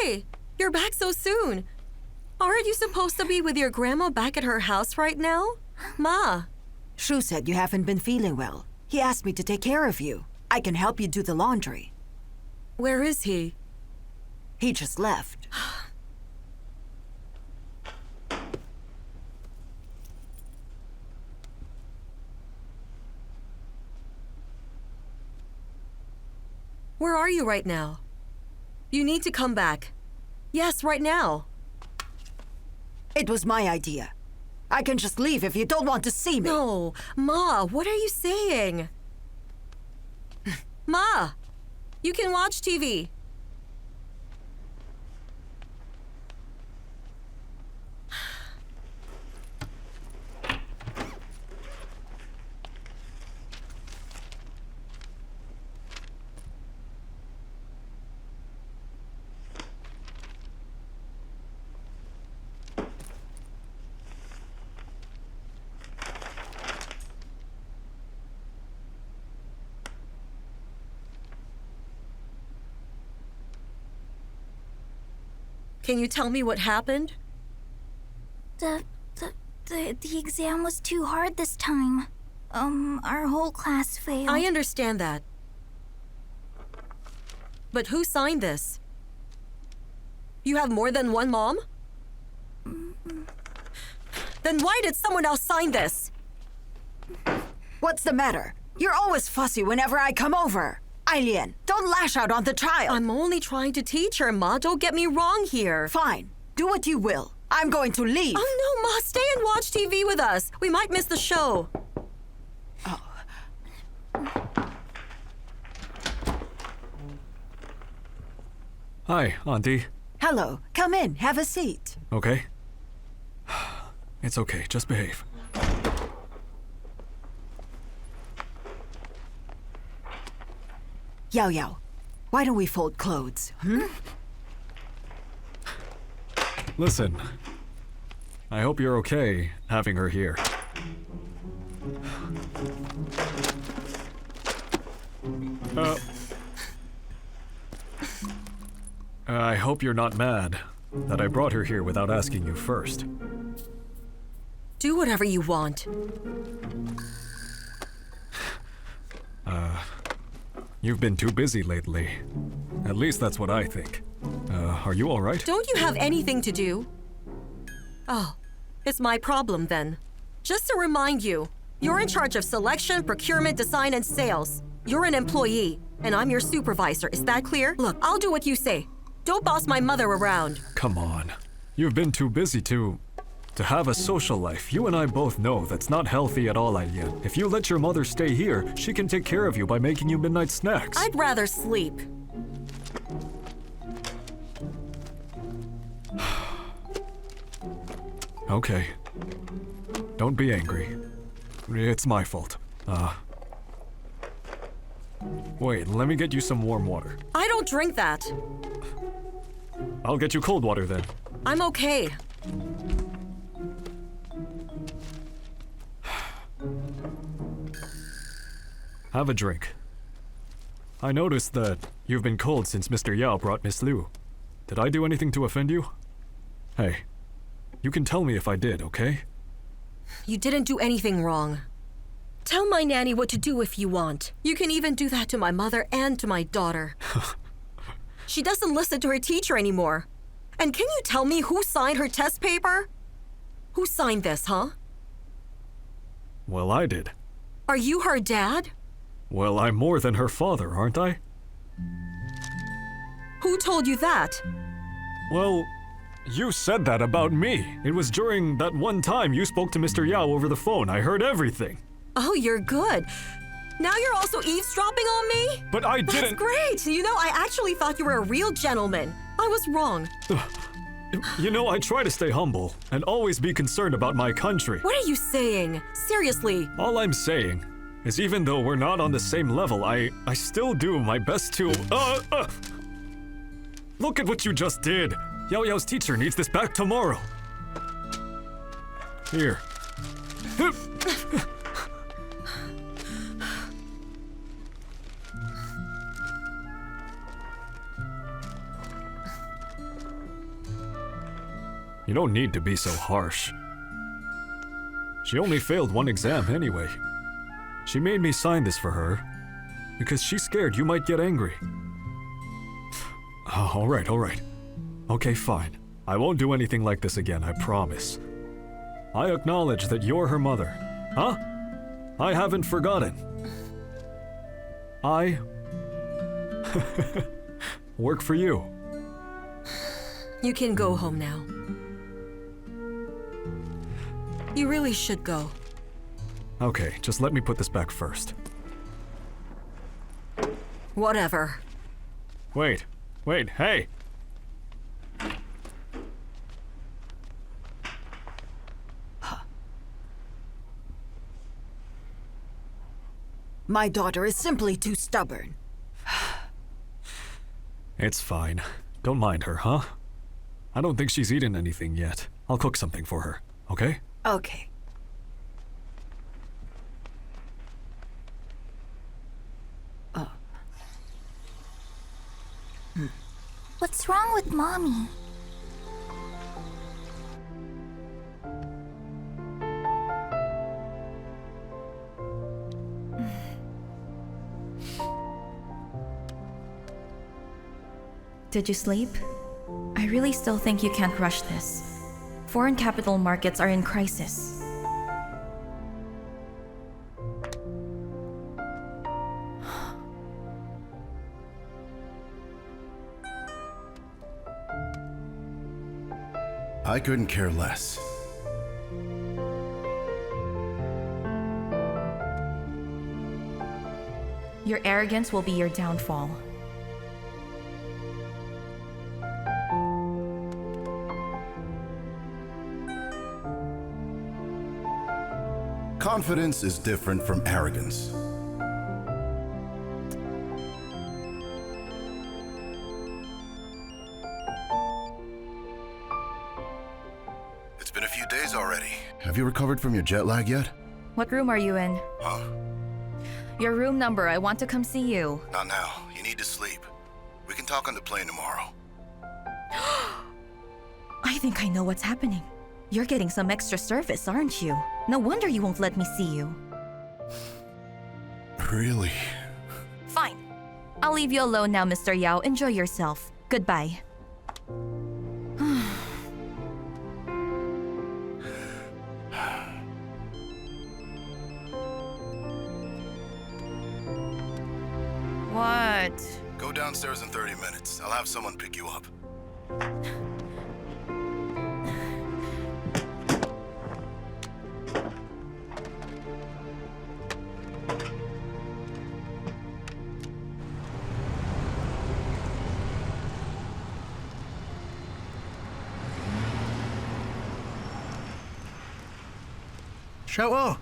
Hey, you're back so soon. Aren't you supposed to be with your grandma back at her house right now? Ma. Shu said you haven't been feeling well. He asked me to take care of you. I can help you do the laundry. Where is he? He just left. Where are you right now? You need to come back. Yes, right now. It was my idea. I can just leave if you don't want to see me. No, Ma, what are you saying? Ma, you can watch TV. Can you tell me what happened? The exam was too hard this time. Our whole class failed. I understand that. But who signed this? You have more than one mom? Then why did someone else sign this? What's the matter? You're always fussy whenever I come over. Ailian, don't lash out on the child. I'm only trying to teach her, Ma. Don't get me wrong here. Fine. Do what you will. I'm going to leave. Oh, no, Ma. Stay and watch TV with us. We might miss the show. Oh. Hi, Auntie. Hello. Come in. Have a seat. Okay? It's okay. Just behave. Yao Yao, why don't we fold clothes, Listen, I hope you're okay having her here. I hope you're not mad that I brought her here without asking you first. Do whatever you want. You've been too busy lately. At least that's what I think. Are you all right? Don't you have anything to do? Oh, it's my problem then. Just to remind you, you're in charge of selection, procurement, design, and sales. You're an employee, and I'm your supervisor. Is that clear? Look, I'll do what you say. Don't boss my mother around. Come on. You've been too busy to have a social life. You and I both know that's not healthy at all, Ailian. If you let your mother stay here, she can take care of you by making you midnight snacks. I'd rather sleep. Okay. Don't be angry. It's my fault. Wait, let me get you some warm water. I don't drink that. I'll get you cold water then. I'm okay. Have a drink. I noticed that you've been cold since Mr. Yao brought Miss Liu. Did I do anything to offend you? Hey, you can tell me if I did, okay? You didn't do anything wrong. Tell my nanny what to do if you want. You can even do that to my mother and to my daughter. She doesn't listen to her teacher anymore. And can you tell me who signed her test paper? Who signed this, huh? Well, I did. Are you her dad? Well, I'm more than her father, aren't I? Who told you that? Well, you said that about me. It was during that one time you spoke to Mr. Yao over the phone. I heard everything. Oh, you're good. Now you're also eavesdropping on me? But I didn't— That's great! You know, I actually thought you were a real gentleman. I was wrong. You know, I try to stay humble and always be concerned about my country. What are you saying? Seriously. All I'm saying is even though we're not on the same level, I still do my best to— Look at what you just did! Yao Yao's teacher needs this back tomorrow. Here. You don't need to be so harsh. She only failed one exam anyway. She made me sign this for her because she's scared you might get angry. All right. Okay, fine. I won't do anything like this again, I promise. I acknowledge that you're her mother. Huh? I haven't forgotten. I work for you. You can go home now. You really should go. Okay, just let me put this back first. Whatever. Wait, hey! My daughter is simply too stubborn. It's fine. Don't mind her, huh? I don't think she's eaten anything yet. I'll cook something for her, okay? Okay. What's wrong with Mommy? Did you sleep? I really still think you can't rush this. Foreign capital markets are in crisis. I couldn't care less. Your arrogance will be your downfall. Confidence is different from arrogance. It's been a few days already. Have you recovered from your jet lag yet? What room are you in? Huh? Your room number, I want to come see you. Not now. You need to sleep. We can talk on the plane tomorrow. I think I know what's happening. You're getting some extra service, aren't you? No wonder you won't let me see you. Really? Fine. I'll leave you alone now, Mr. Yao. Enjoy yourself. Goodbye. What? Go downstairs in 30 minutes. I'll have someone pick you up. Xiao'ou!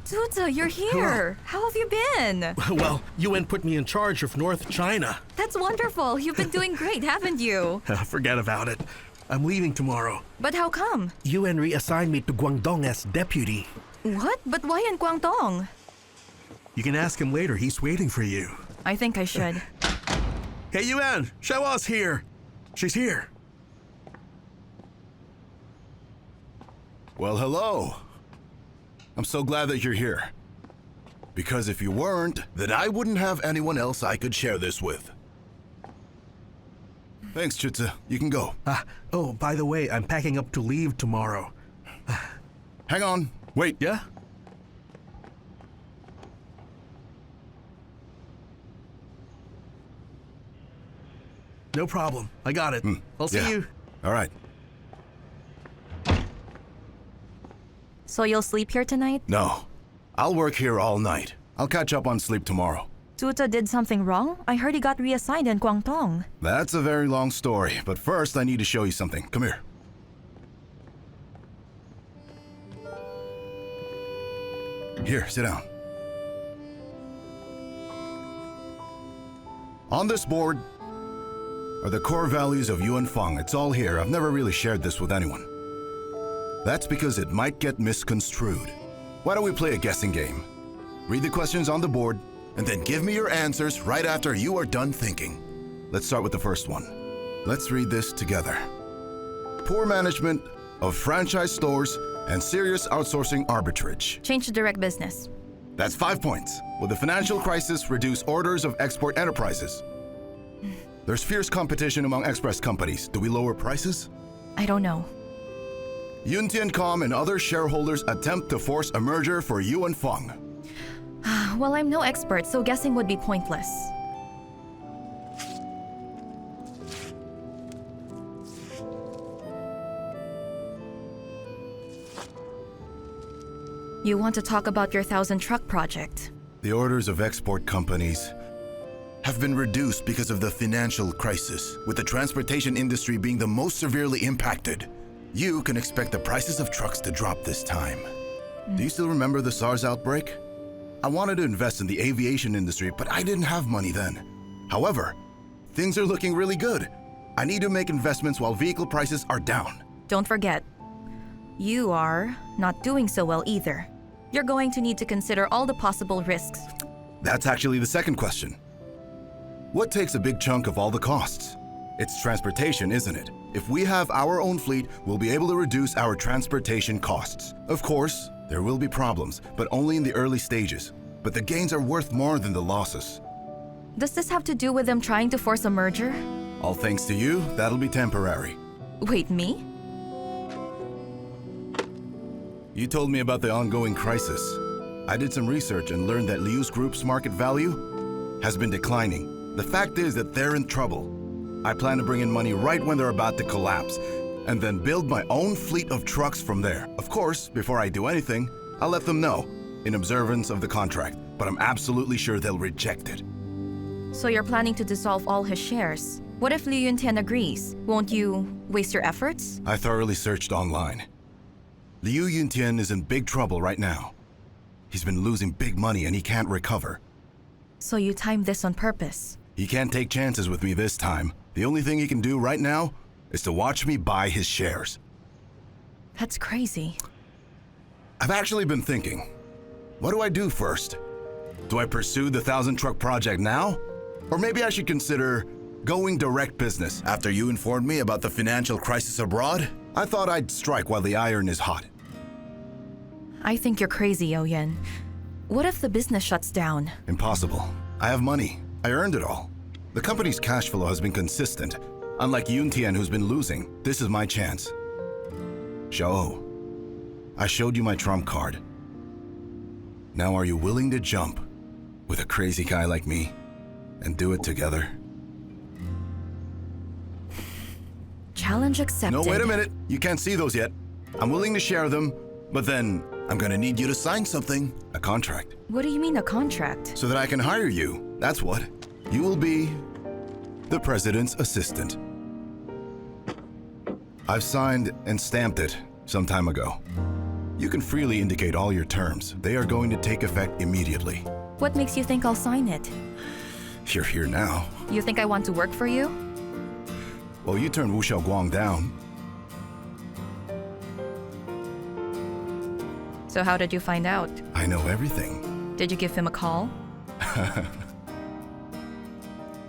Tuta, you're here. How have you been? Well, UN put me in charge of North China. That's wonderful. You've been doing great, haven't you? Forget about it. I'm leaving tomorrow. But how come? UN reassigned me to Guangdong as deputy. What? But why in Guangdong? You can ask him later. He's waiting for you. I think I should. Hey, UN! Xiao'ou's here! She's here. Well, hello. I'm so glad that you're here. Because if you weren't, then I wouldn't have anyone else I could share this with. Thanks, Chitsa. You can go. Oh, by the way, I'm packing up to leave tomorrow. Hang on. Wait. Yeah? No problem. I got it. I'll see you. All right. So you'll sleep here tonight? No. I'll work here all night. I'll catch up on sleep tomorrow. Tuta did something wrong? I heard he got reassigned in Guangdong. That's a very long story, but first I need to show you something. Come here. Here, sit down. On this board are the core values of Yuan Fang. It's all here. I've never really shared this with anyone. That's because it might get misconstrued. Why don't we play a guessing game? Read the questions on the board, and then give me your answers right after you are done thinking. Let's start with the first one. Let's read this together. poor management of franchise stores, and serious outsourcing arbitrage. Change to direct business. That's 5 points. Will the financial crisis reduce orders of export enterprises? There's fierce competition among express companies. Do we lower prices? I don't know. Yun Tian and other shareholders attempt to force a merger for Yuan Fang. Well, I'm no expert, so guessing would be pointless. You want to talk about your 1,000-truck project? The orders of export companies have been reduced because of the financial crisis, with the transportation industry being the most severely impacted. You can expect the prices of trucks to drop this time. Do you still remember the SARS outbreak? I wanted to invest in the aviation industry, but I didn't have money then. However, things are looking really good. I need to make investments while vehicle prices are down. Don't forget, you are not doing so well either. You're going to need to consider all the possible risks. That's actually the second question. What takes a big chunk of all the costs? It's transportation, isn't it? If we have our own fleet, we'll be able to reduce our transportation costs. Of course, there will be problems, but only in the early stages. But the gains are worth more than the losses. Does this have to do with them trying to force a merger? All thanks to you, that'll be temporary. Wait, me? You told me about the ongoing crisis. I did some research and learned that Liu's group's market value has been declining. The fact is that they're in trouble. I plan to bring in money right when they're about to collapse, and then build my own fleet of trucks from there. Of course, before I do anything, I'll let them know, in observance of the contract, but I'm absolutely sure they'll reject it. So you're planning to dissolve all his shares? What if Liu Yun Tian agrees? Won't you waste your efforts? I thoroughly searched online. Liu Yun Tian is in big trouble right now. He's been losing big money and he can't recover. So you timed this on purpose? He can't take chances with me this time. The only thing he can do right now is to watch me buy his shares. That's crazy. I've actually been thinking, what do I do first? Do I pursue the 1,000-truck project now? Or maybe I should consider going direct business after you informed me about the financial crisis abroad? I thought I'd strike while the iron is hot. I think you're crazy, Yao Yuan. What if the business shuts down? Impossible. I have money. I earned it all. The company's cash flow has been consistent. Unlike Yun Tian, who's been losing, this is my chance. Xiao'ou, I showed you my trump card. Now are you willing to jump with a crazy guy like me and do it together? Challenge accepted. No, wait a minute. You can't see those yet. I'm willing to share them, but then I'm gonna need you to sign something. A contract. What do you mean, a contract? So that I can hire you. That's what. You will be the president's assistant. I've signed and stamped it some time ago. You can freely indicate all your terms. They are going to take effect immediately. What makes you think I'll sign it? You're here now. You think I want to work for you? Well, you turned Wu Xiaoguang down. So how did you find out? I know everything. Did you give him a call?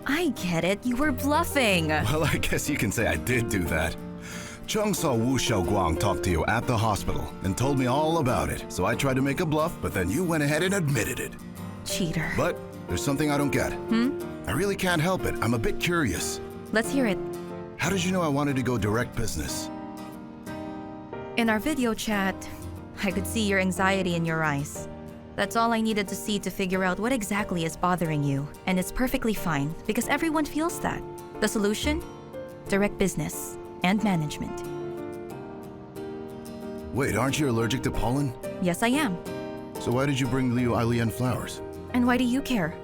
I get it. You were bluffing. Well, I guess you can say I did do that. Chung saw Wu Xiaoguang talk to you at the hospital and told me all about it. So I tried to make a bluff, but then you went ahead and admitted it. Cheater. But there's something I don't get. I really can't help it. I'm a bit curious. Let's hear it. How did you know I wanted to go direct business? In our video chat, I could see your anxiety in your eyes. That's all I needed to see to figure out what exactly is bothering you. And it's perfectly fine, because everyone feels that. The solution? Direct business and management. Wait, aren't you allergic to pollen? Yes, I am. So why did you bring Liu Ailian flowers? And why do you care?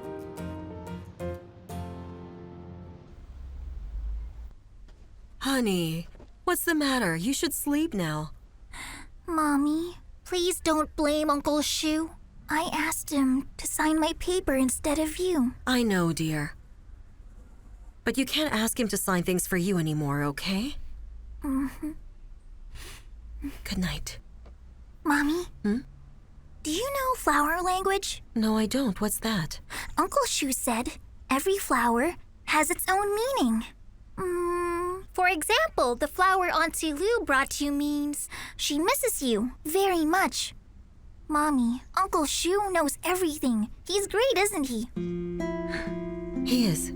Honey, what's the matter? You should sleep now. Mommy, please don't blame Uncle Shu. I asked him to sign my paper instead of you. I know, dear. But you can't ask him to sign things for you anymore, okay? Good night. Mommy? Do you know flower language? No, I don't. What's that? Uncle Shu said every flower has its own meaning. For For example, the flower Auntie Lu brought you means she misses you very much. Mommy, Uncle Shu knows everything. He's great, isn't he? He is.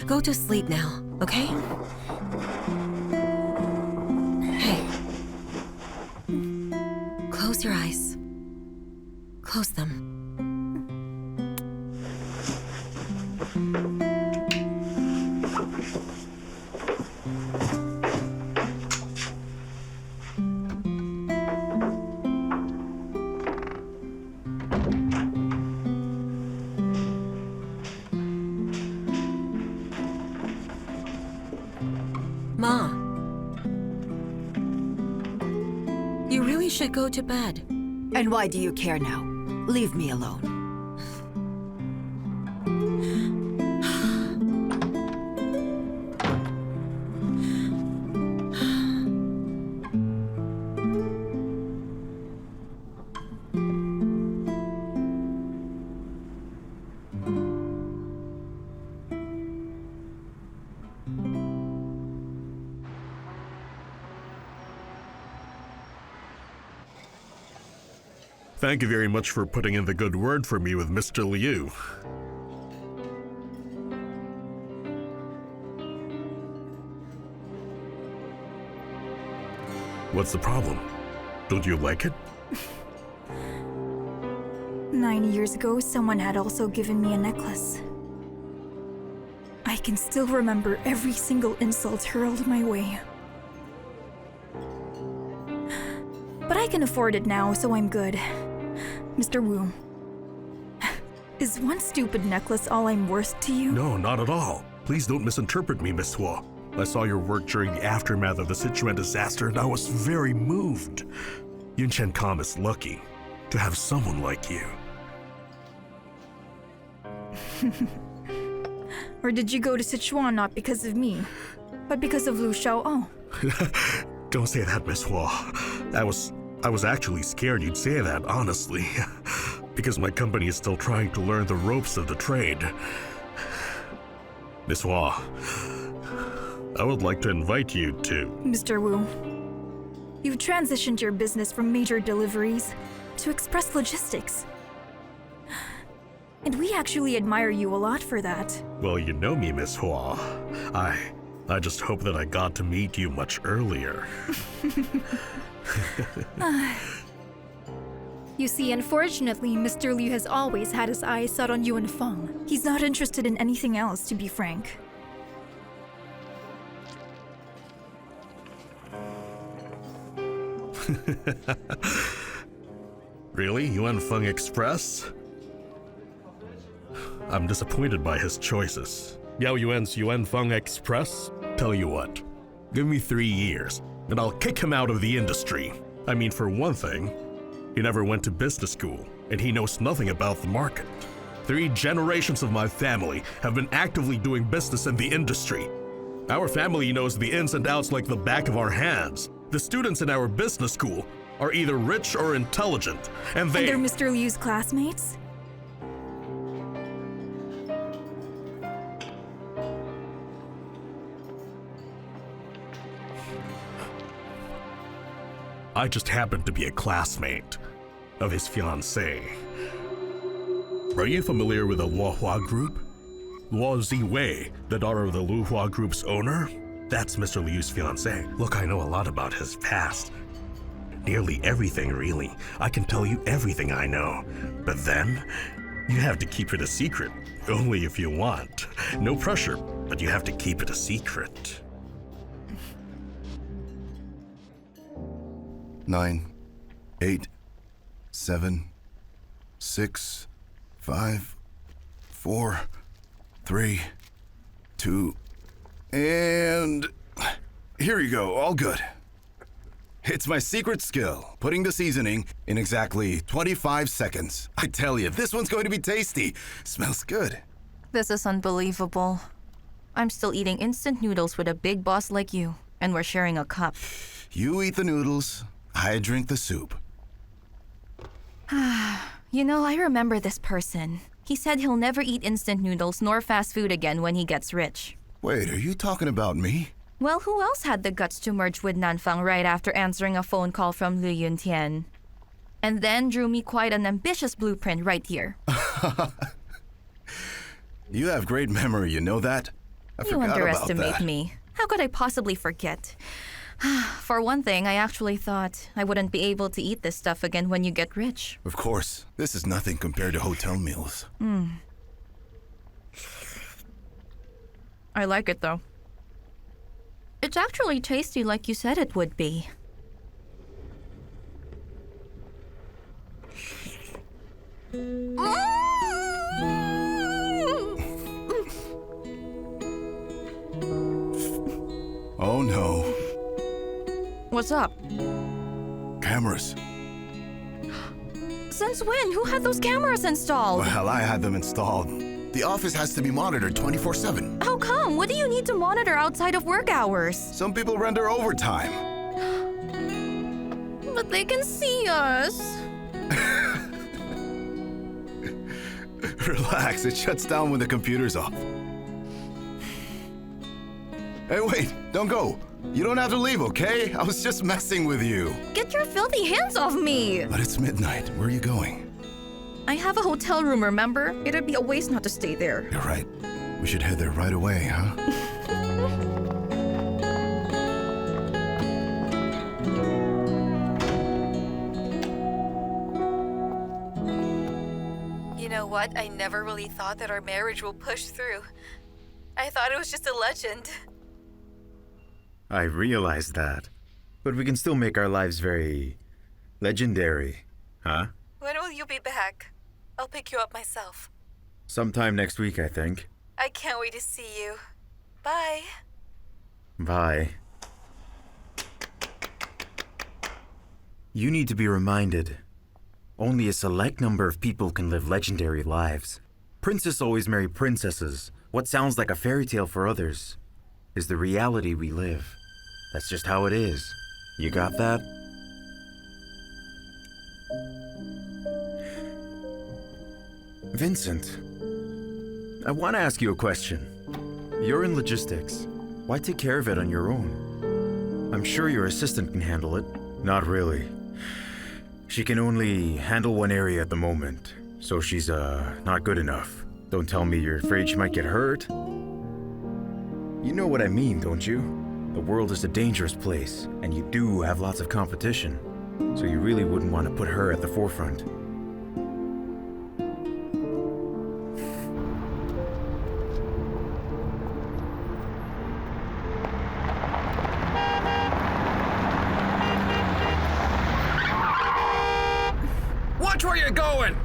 Go to sleep now, okay? Hey. Close your eyes. Close them. Ma, you really should go to bed. And why do you care now? Leave me alone. Thank you very much for putting in the good word for me with Mr. Liu. What's the problem? Don't you like it? 9 years ago, someone had also given me a necklace. I can still remember every single insult hurled my way. But I can afford it now, so I'm good. Mr. Wu, is one stupid necklace all I'm worth to you? No, not at all. Please don't misinterpret me, Miss Hua. I saw your work during the aftermath of the Sichuan disaster and I was very moved. Yun Tian Com is lucky to have someone like you. Or did you go to Sichuan not because of me, but because of Lu Xiao'ou? Don't say that, Miss Hua. I was actually scared you'd say that, honestly. Because my company is still trying to learn the ropes of the trade. Miss Hua, I would like to invite you to... Mr. Wu, you've transitioned your business from major deliveries to express logistics. And we actually admire you a lot for that. Well, you know me, Miss Hua. I just hope that I got to meet you much earlier. You see, unfortunately, Mr. Liu has always had his eyes set on Yuan Feng. He's not interested in anything else, to be frank. Really? Yuan Feng Express? I'm disappointed by his choices. Yao Yuan's Yuan Feng Express? Tell you what, give me 3 years, and I'll kick him out of the industry. I mean, for one thing, he never went to business school, and he knows nothing about the market. 3 generations of my family have been actively doing business in the industry. Our family knows the ins and outs like the back of our hands. The students in our business school are either rich or intelligent, and they're Mr. Liu's classmates? I just happened to be a classmate of his fiancée. Are you familiar with the Luo Hua Group? Luo Ziwei, the daughter of the Lu Hua Group's owner? That's Mr. Liu's fiancée. Look, I know a lot about his past. Nearly everything, really. I can tell you everything I know. But then, you have to keep it a secret. Only if you want. No pressure, but you have to keep it a secret. 9, 8, 7, 6, 5, 4, 3, 2, and here you go, all good. It's my secret skill, putting the seasoning in exactly 25 seconds. I tell you, this one's going to be tasty. Smells good. This is unbelievable. I'm still eating instant noodles with a big boss like you, and we're sharing a cup. You eat the noodles, I drink the soup. You know, I remember this person. He said he'll never eat instant noodles nor fast food again when he gets rich. Wait, are you talking about me? Well, who else had the guts to merge with Nanfang right after answering a phone call from Liu Yun Tian? And then drew me quite an ambitious blueprint right here. You have great memory, you know that? I You forgot about underestimate that. me. How could I possibly forget? For one thing, I actually thought I wouldn't be able to eat this stuff again when you get rich. Of course, this is nothing compared to hotel meals. I like it though. It's actually tasty like you said it would be. Oh no. What's up? Cameras. Since when? Who had those cameras installed? Well, I had them installed. The office has to be monitored 24/7. How come? What do you need to monitor outside of work hours? Some people render overtime. But they can see us. Relax, it shuts down when the computer's off. Hey, wait, don't go. You don't have to leave, okay? I was just messing with you. Get your filthy hands off me! But it's midnight. Where are you going? I have a hotel room, remember? It'd be a waste not to stay there. You're right. We should head there right away, huh? You know what? I never really thought that our marriage will push through. I thought it was just a legend. I realize that. But we can still make our lives very legendary, huh? When will you be back? I'll pick you up myself. Sometime next week, I think. I can't wait to see you. Bye. Bye. You need to be reminded. Only a select number of people can live legendary lives. Princes always marry princesses. What sounds like a fairy tale for others is the reality we live. That's just how it is. You got that? Vincent, I want to ask you a question. You're in logistics. Why take care of it on your own? I'm sure your assistant can handle it. Not really. She can only handle one area at the moment, so she's, not good enough. Don't tell me you're afraid she might get hurt. You know what I mean, don't you? The world is a dangerous place, and you do have lots of competition, so you really wouldn't want to put her at the forefront. Watch where you're going!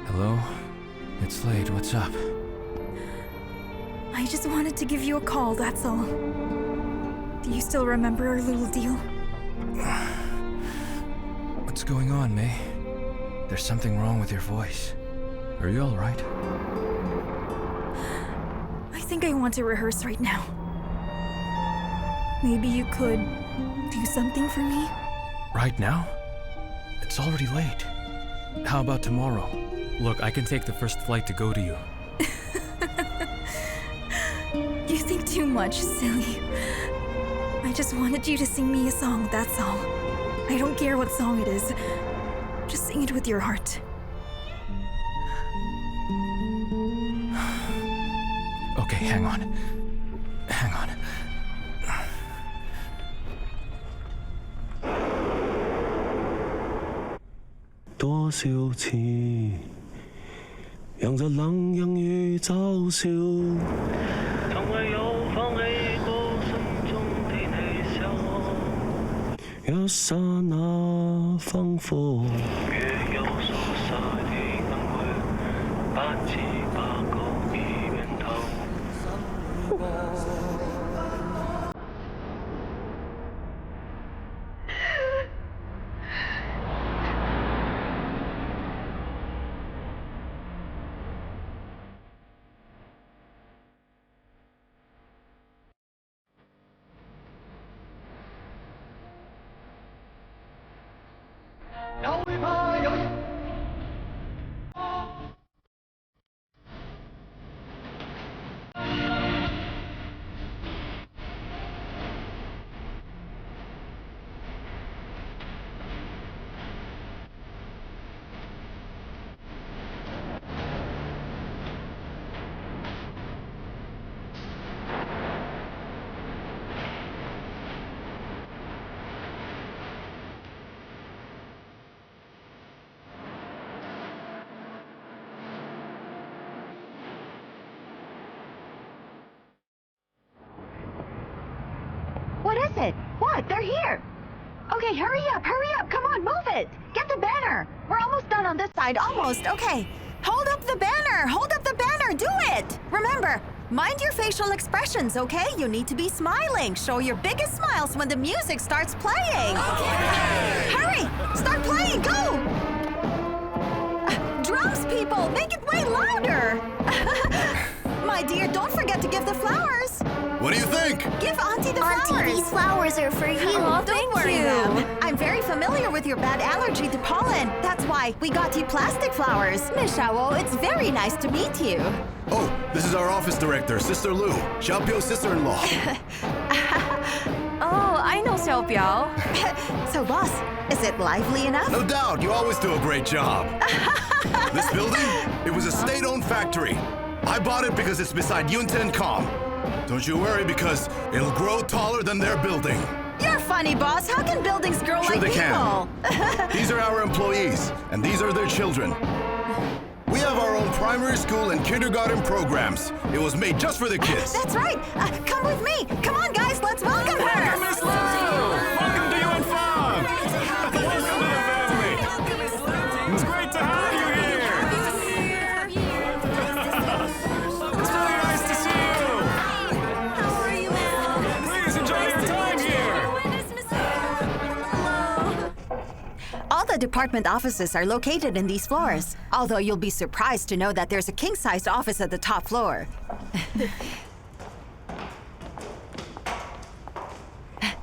Hello? It's late, what's up? I just wanted to give you a call, that's all. Do you still remember our little deal? What's going on, May? There's something wrong with your voice. Are you alright? I think I want to rehearse right now. Maybe you could do something for me? Right now? It's already late. How about tomorrow? Look, I can take the first flight to go to you. You think too much, silly. I just wanted you to sing me a song, that's all. I don't care what song it is. Just sing it with your heart. Okay, hang on. Hang on. 多少次，讓這冷陽與嘲笑，從未有放棄過心中的你笑。一剎那豐富，若有所失的恩惠，不知不覺已變透。What is it? What? They're here! Okay, hurry up! Come on, move it! Get the banner! We're almost done on this side, almost. Okay. Hold up the banner! Do it! Remember, mind your facial expressions, okay? You need to be smiling. Show your biggest smiles when the music starts playing. Okay! Hurry! Start playing! Go! Drums, people! Make it way louder! My dear, don't forget to give the flowers. What do you think? Give Auntie the flowers. Auntie, these flowers are for you. Oh, don't Thank worry, you. ma'am. I'm very familiar with your bad allergy to pollen. That's why we got you plastic flowers. Miss Xiao'ou, it's very nice to meet you. Oh, this is our office director, Sister Lu, Xiaopiu's sister-in-law. Oh, I know Xiaopiao. So, boss, is it lively enough? No doubt, you always do a great job. This building, it was a state-owned factory. I bought it because it's beside Yun Tian Com. Don't you worry, because it'll grow taller than their building. You're funny, boss. How can buildings grow Sure like they people? can. These are our employees, and these are their children. We have our own primary school and kindergarten programs. It was made just for the kids. That's right. Come with me. Come on, guys. Let's welcome her. Welcome, Miss Lu! Welcome to Yuan Fang! Welcome to the family! It's great to have you here! It's really nice to see you! How are you, Al? Please enjoy your time here! All the department offices are located in these floors. Although you'll be surprised to know that there's a king-sized office at the top floor.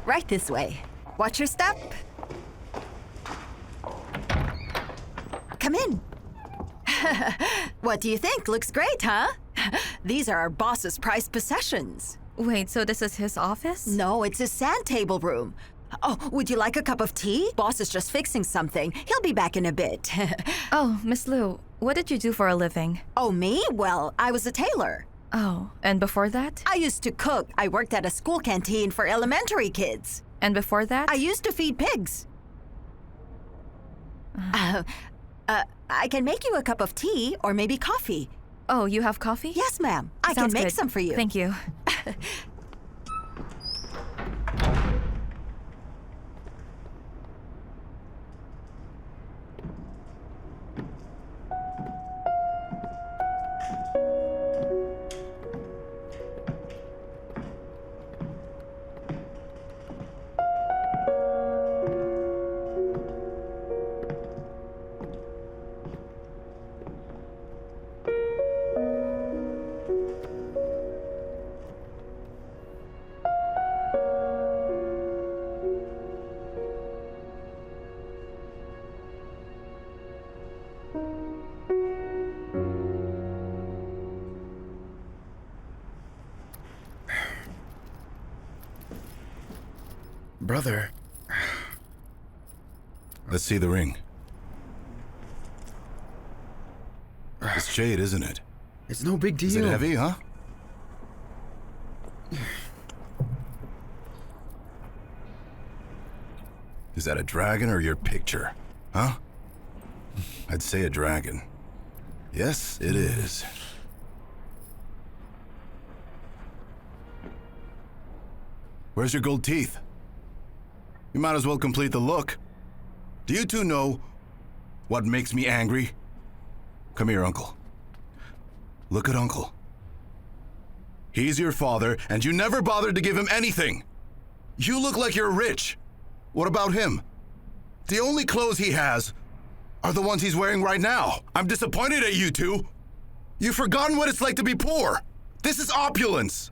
Right this way. Watch your step. Come in. What do you think? Looks great, huh? These are our boss's prized possessions. Wait, so this is his office? No, it's his sand table room. Oh, would you like a cup of tea? Boss is just fixing something. He'll be back in a bit. Oh, Miss Lu, what did you do for a living? Oh, me? Well, I was a tailor. Oh, and before that? I used to cook. I worked at a school canteen for elementary kids. And before that? I used to feed pigs. I can make you a cup of tea or maybe coffee. Oh, you have coffee? Yes, ma'am. I Sounds can make good. some for you. Thank you. Brother. Let's see the ring. It's jade, isn't it? It's no big deal. Is it heavy, huh? Is that a dragon or your picture? Huh? I'd say a dragon. Yes, it is. Where's your gold teeth? You might as well complete the look. Do you two know what makes me angry? Come here, Uncle. Look at Uncle. He's your father, and you never bothered to give him anything. You look like you're rich. What about him? The only clothes he has are the ones he's wearing right now. I'm disappointed at you two. You've forgotten what it's like to be poor. This is opulence.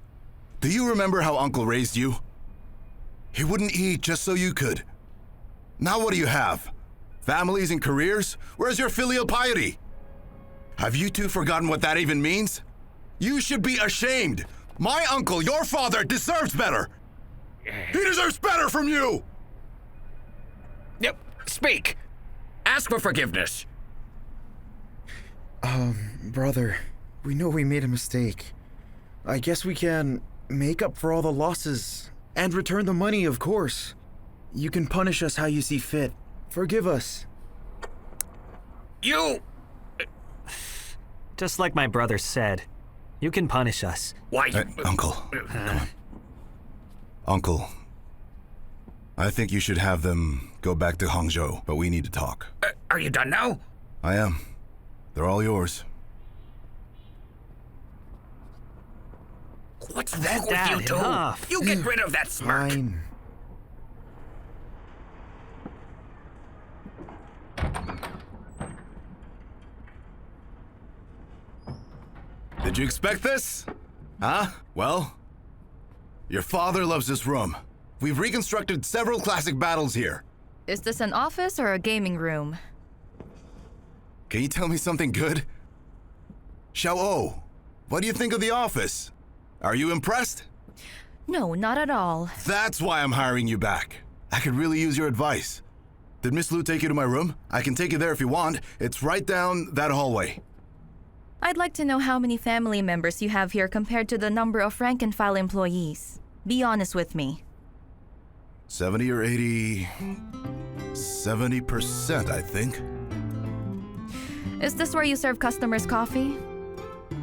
Do you remember how Uncle raised you? He wouldn't eat just so you could. Now what do you have? Families and careers? Where's your filial piety? Have you two forgotten what that even means? You should be ashamed. My uncle, your father, deserves better. He deserves better from you! Yep, speak. Ask for forgiveness. Brother, we know we made a mistake. I guess we can make up for all the losses and return the money, of course. You can punish us how you see fit. Forgive us. You... Just like my brother said, you can punish us. Why? Uncle, come on. Uncle, I think you should have them go back to Hangzhou, but we need to talk. Are you done now? I am. They're all yours. What's wrong with Dad, you two? enough. You get rid of that smirk. Fine. Did you expect this? Huh? Well, your father loves this room. We've reconstructed several classic battles here. Is this an office or a gaming room? Can you tell me something good? Xiao'ou, what do you think of the office? Are you impressed? No, not at all. That's why I'm hiring you back. I could really use your advice. Did Miss Lu take you to my room? I can take you there if you want. It's right down that hallway. I'd like to know how many family members you have here compared to the number of rank and file employees. Be honest with me. 70 or 80... 70%, I think. Is this where you serve customers coffee?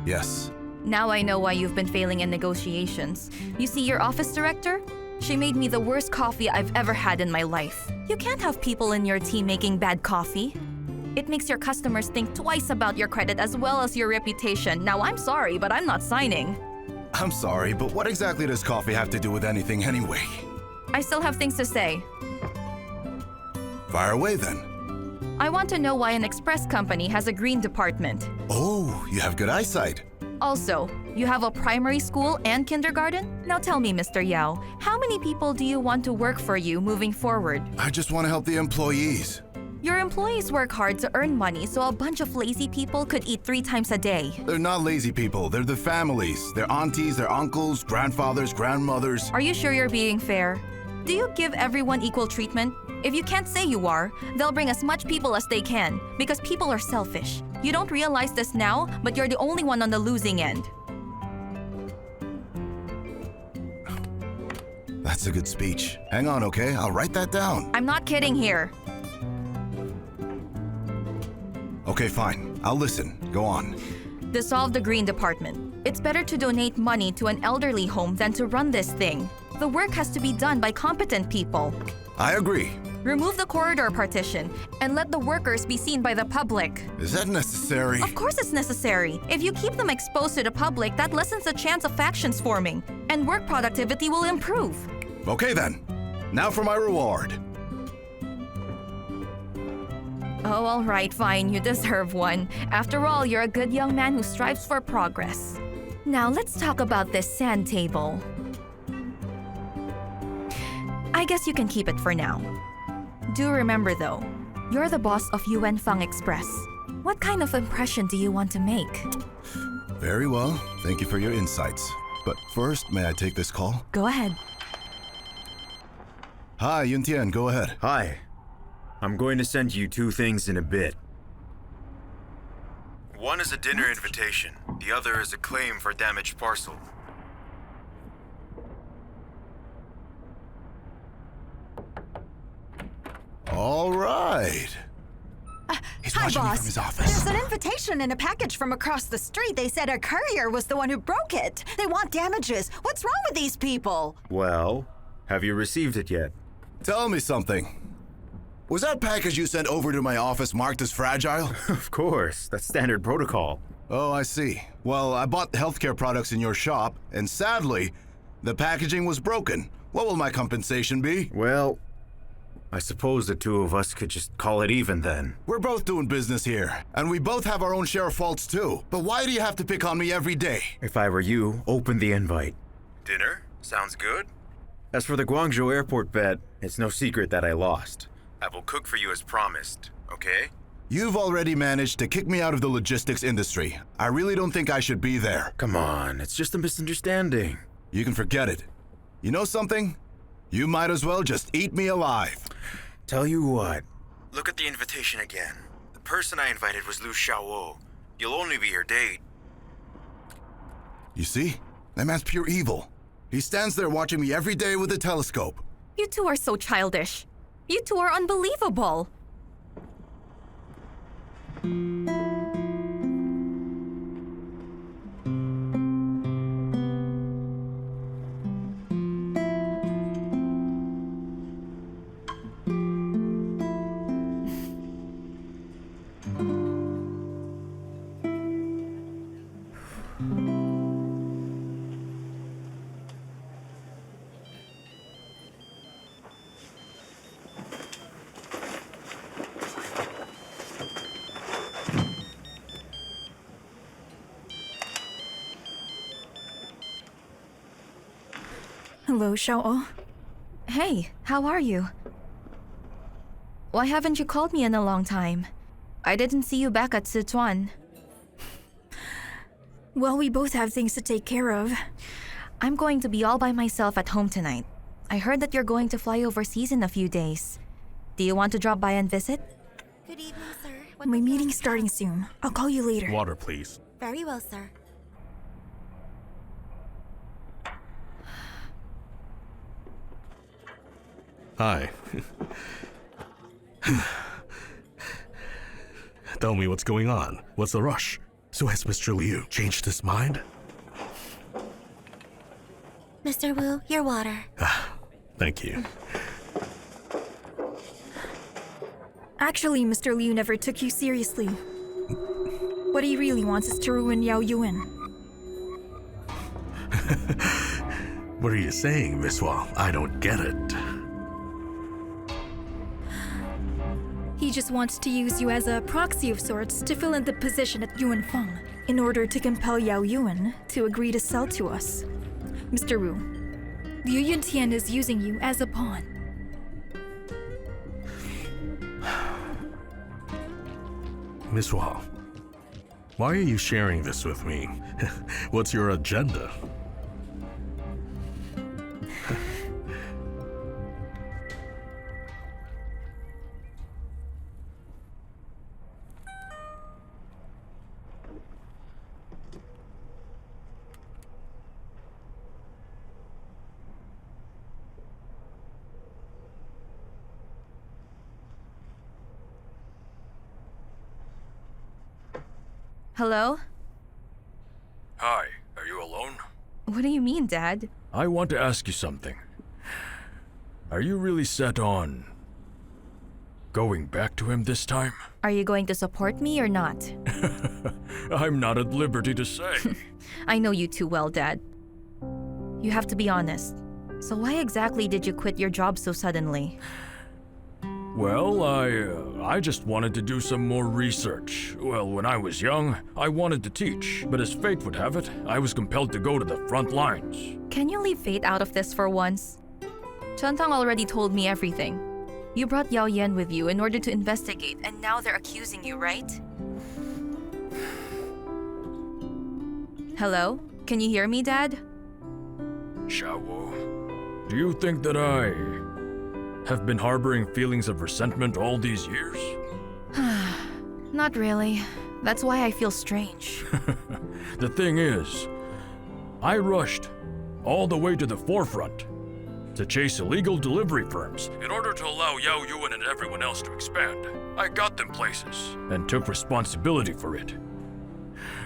Yes. Now I know why you've been failing in negotiations. You see, your office director? She made me the worst coffee I've ever had in my life. You can't have people in your team making bad coffee. It makes your customers think twice about your credit as well as your reputation. Now, I'm sorry, but I'm not signing. I'm sorry, but what exactly does coffee have to do with anything anyway? I still have things to say. Fire away then. I want to know why an express company has a green department. Oh, you have good eyesight. Also, you have a primary school and kindergarten? Now tell me, Mr. Yao, how many people do you want to work for you moving forward? I just want to help the employees. Your employees work hard to earn money so a bunch of lazy people could eat 3 times a day. They're not lazy people. They're the families. Their aunties, their uncles, grandfathers, grandmothers. Are you sure you're being fair? Do you give everyone equal treatment? If you can't say you are, they'll bring as much people as they can, because people are selfish. You don't realize this now, but you're the only one on the losing end. That's a good speech. Hang on, okay? I'll write that down. I'm not kidding here. Okay, fine. I'll listen. Go on. Dissolve the green department. It's better to donate money to an elderly home than to run this thing. The work has to be done by competent people. I agree. Remove the corridor partition and let the workers be seen by the public. Is that necessary? Of course it's necessary. If you keep them exposed to the public, that lessens the chance of factions forming, and work productivity will improve. Okay then. Now for my reward. Oh, all right, fine. You deserve one. After all, you're a good young man who strives for progress. Now let's talk about this sand table. I guess you can keep it for now. Do remember though, you're the boss of Yuan Fang Express. What kind of impression do you want to make? Very well. Thank you for your insights. But first, may I take this call? Go ahead. Hi, Yun Tian, go ahead. Hi. I'm going to send you 2 things in a bit. One is a dinner invitation. The other is a claim for damaged parcel. All right. Hi, watching me boss. from his office. There's an invitation in a package from across the street. They said a courier was the one who broke it. They want damages. What's wrong with these people? Well, have you received it yet? Tell me something. Was that package you sent over to my office marked as fragile? Of course, that's standard protocol. Oh, I see. Well, I bought healthcare products in your shop, and sadly, the packaging was broken. What will my compensation be? Well, I suppose the two of us could just call it even then. We're both doing business here, and we both have our own share of faults too. But why do you have to pick on me every day? If I were you, open the invite. Dinner? Sounds good. As for the Guangzhou airport bet, it's no secret that I lost. I will cook for you as promised, okay? You've already managed to kick me out of the logistics industry. I really don't think I should be there. Come on, it's just a misunderstanding. You can forget it. You know something? You might as well just eat me alive. Tell you what, look at the invitation again. The person I invited was Lu Xiao'ou. You'll only be your date. You see? That man's pure evil. He stands there watching me every day with a telescope. You two are so childish. You two are unbelievable. Hello, Xiao'ou. Hey, how are you? Why haven't you called me in a long time? I didn't see you back at Sichuan. Well, we both have things to take care of. I'm going to be all by myself at home tonight. I heard that you're going to fly overseas in a few days. Do you want to drop by and visit? Good evening, sir. My meeting's starting soon. I'll call you later. Water, please. Very well, sir. Hi. Tell me what's going on. What's the rush? So has Mr. Liu changed his mind? Mr. Wu, your water. Thank you. Actually, Mr. Liu never took you seriously. What he really wants is to ruin Yao Yuan. What are you saying, Miss Wang? I don't get it. He just wants to use you as a proxy of sorts to fill in the position at Yuanfeng in order to compel Yao Yuan to agree to sell to us. Mr. Wu, Liu Yun Tian is using you as a pawn. Miss Wang, why are you sharing this with me? What's your agenda? Hello? Hi, are you alone? What do you mean, Dad? I want to ask you something. Are you really set on going back to him this time? Are you going to support me or not? I'm not at liberty to say. I know you too well, Dad. You have to be honest. So why exactly did you quit your job so suddenly? Well, I just wanted to do some more research. Well, when I was young, I wanted to teach, but as fate would have it, I was compelled to go to the front lines. Can you leave fate out of this for once? Chantang already told me everything. You brought Yao Yan with you in order to investigate, and now they're accusing you, right? Hello? Can you hear me, Dad? Xiao'ou, do you think that I have been harboring feelings of resentment all these years? Not really. That's why I feel strange. The thing is, I rushed all the way to the forefront. to chase illegal delivery firms in order to allow Yao Yuan and everyone else to expand. I got them places and took responsibility for it.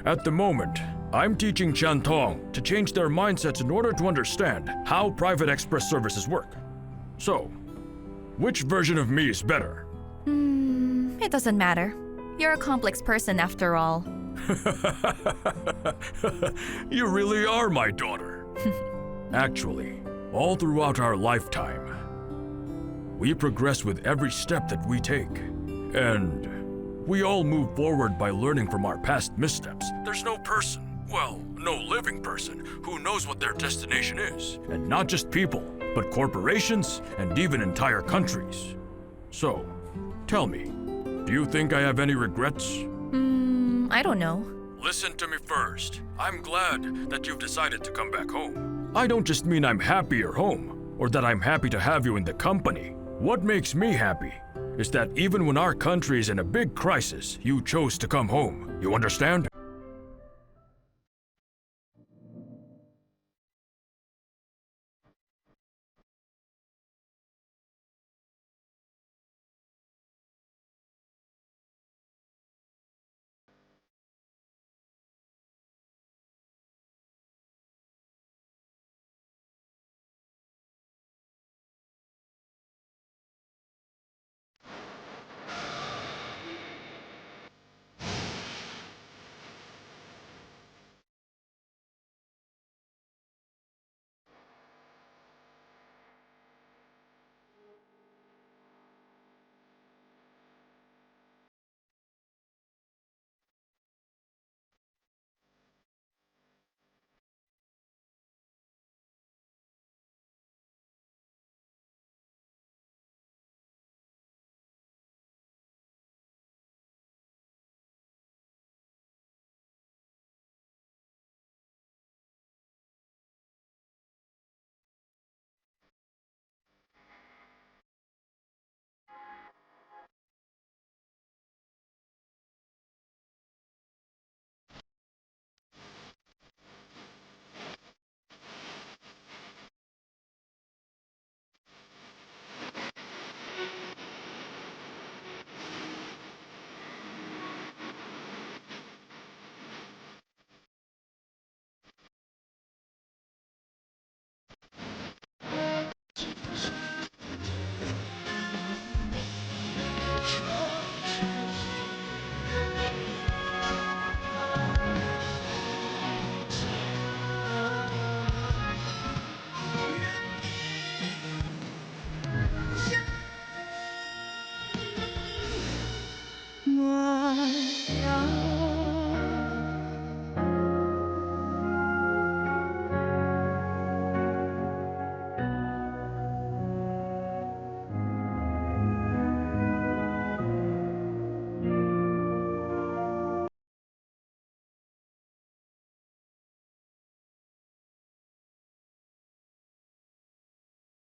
At the moment, I'm teaching Chantong to change their mindsets in order to understand how private express services work. So, which version of me is better? It doesn't matter. You're a complex person after all. You really are my daughter. Actually, all throughout our lifetime, we progress with every step that we take. And we all move forward by learning from our past missteps. There's no person, well, no living person, who knows what their destination is. And not just people, but corporations and even entire countries. So, tell me, do you think I have any regrets? I don't know. Listen to me first. I'm glad that you've decided to come back home. I don't just mean I'm happy you're home, or that I'm happy to have you in the company. What makes me happy is that even when our country is in a big crisis, you chose to come home. You understand?